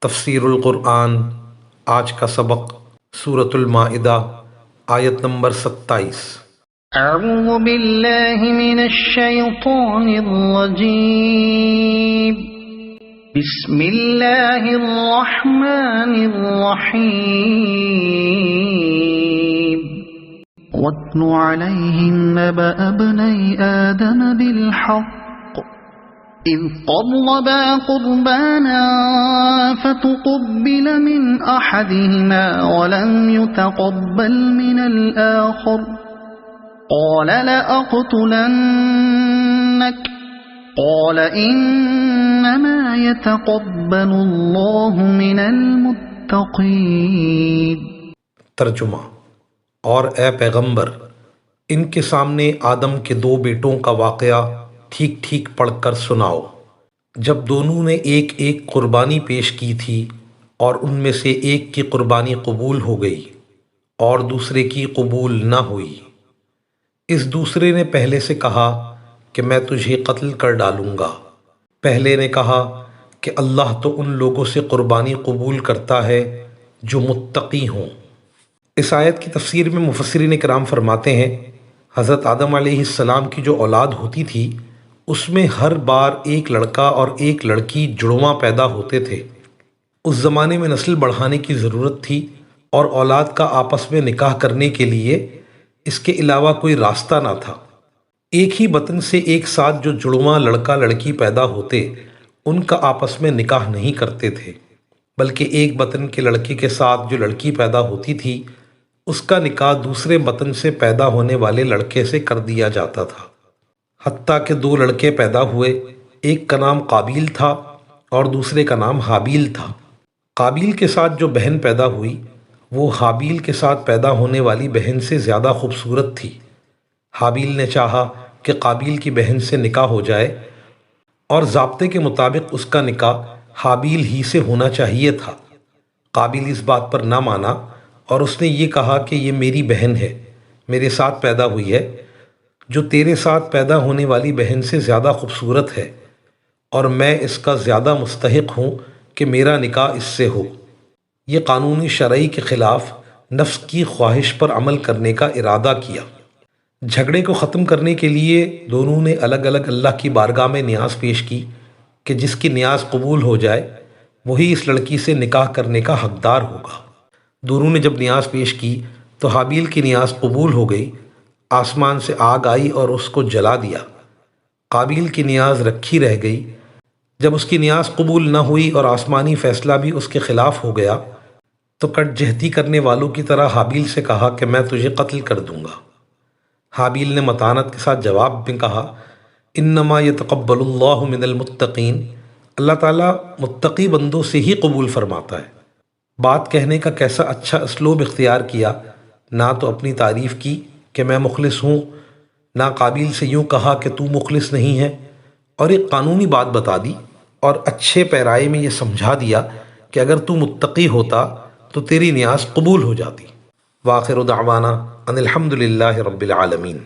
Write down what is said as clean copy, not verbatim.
تفسیر القرآن آج کا سبق سورۃ المائدہ آیت نمبر 27۔ اعوذ باللہ من الشیطان الرجیم، بسم اللہ الرحمن الرحیم۔ واتل علیہم نبأ ابنی آدم بالحق إذ قربا قربانا فتقبل من أحدهما ولم يتقبل من الآخر قال لأقتلنك قال إنما يتقبل الله من المتقين۔ ترجمہ: اور اے پیغمبر، ان کے سامنے آدم کے دو بیٹوں کا واقعہ ٹھیک ٹھیک پڑھ کر سناؤ۔ جب دونوں نے ایک ایک قربانی پیش کی تھی اور ان میں سے ایک کی قربانی قبول ہو گئی اور دوسرے کی قبول نہ ہوئی، اس دوسرے نے پہلے سے کہا کہ میں تجھے قتل کر ڈالوں گا۔ پہلے نے کہا کہ اللہ تو ان لوگوں سے قربانی قبول کرتا ہے جو متقی ہوں۔ اس آیت کی تفسیر میں مفسرین کرام فرماتے ہیں، حضرت آدم علیہ السلام کی جو اولاد ہوتی تھی اس میں ہر بار ایک لڑکا اور ایک لڑکی جڑواں پیدا ہوتے تھے۔ اس زمانے میں نسل بڑھانے کی ضرورت تھی اور اولاد کا آپس میں نکاح کرنے کے لیے اس کے علاوہ کوئی راستہ نہ تھا۔ ایک ہی بطن سے ایک ساتھ جو جڑواں لڑکا لڑکی پیدا ہوتے ان کا آپس میں نکاح نہیں کرتے تھے، بلکہ ایک بطن کے لڑکے کے ساتھ جو لڑکی پیدا ہوتی تھی اس کا نکاح دوسرے بطن سے پیدا ہونے والے لڑکے سے کر دیا جاتا تھا۔ حتیٰ کہ دو لڑکے پیدا ہوئے، ایک کا نام قابیل تھا اور دوسرے کا نام حابیل تھا۔ قابیل کے ساتھ جو بہن پیدا ہوئی وہ حابیل کے ساتھ پیدا ہونے والی بہن سے زیادہ خوبصورت تھی۔ حابیل نے چاہا کہ قابیل کی بہن سے نکاح ہو جائے اور ضابطے کے مطابق اس کا نکاح حابیل ہی سے ہونا چاہیے تھا۔ قابیل اس بات پر نہ مانا اور اس نے یہ کہا کہ یہ میری بہن ہے، میرے ساتھ پیدا ہوئی ہے، جو تیرے ساتھ پیدا ہونے والی بہن سے زیادہ خوبصورت ہے، اور میں اس کا زیادہ مستحق ہوں کہ میرا نکاح اس سے ہو۔ یہ قانون شرعی کے خلاف نفس کی خواہش پر عمل کرنے کا ارادہ کیا۔ جھگڑے کو ختم کرنے کے لیے دونوں نے الگ الگ اللہ کی بارگاہ میں نیاز پیش کی کہ جس کی نیاز قبول ہو جائے وہی اس لڑکی سے نکاح کرنے کا حقدار ہوگا۔ دونوں نے جب نیاز پیش کی تو حابیل کی نیاز قبول ہو گئی، آسمان سے آگ آئی اور اس کو جلا دیا۔ قابیل کی نیاز رکھی رہ گئی۔ جب اس کی نیاز قبول نہ ہوئی اور آسمانی فیصلہ بھی اس کے خلاف ہو گیا تو کٹ جہتی کرنے والوں کی طرح حابیل سے کہا کہ میں تجھے قتل کر دوں گا۔ حابیل نے متانت کے ساتھ جواب میں کہا، انما یتقبل اللہ من المتقین، اللہ تعالیٰ متقی بندوں سے ہی قبول فرماتا ہے۔ بات کہنے کا کیسا اچھا اسلوب اختیار کیا، نہ تو اپنی تعریف کی کہ میں مخلص ہوں، نہ قابیل سے یوں کہا کہ تو مخلص نہیں ہے، اور ایک قانونی بات بتا دی اور اچھے پیرائے میں یہ سمجھا دیا کہ اگر تو متقی ہوتا تو تیری نیاز قبول ہو جاتی۔ وآخر دعوانا ان الحمد للہ رب العالمین۔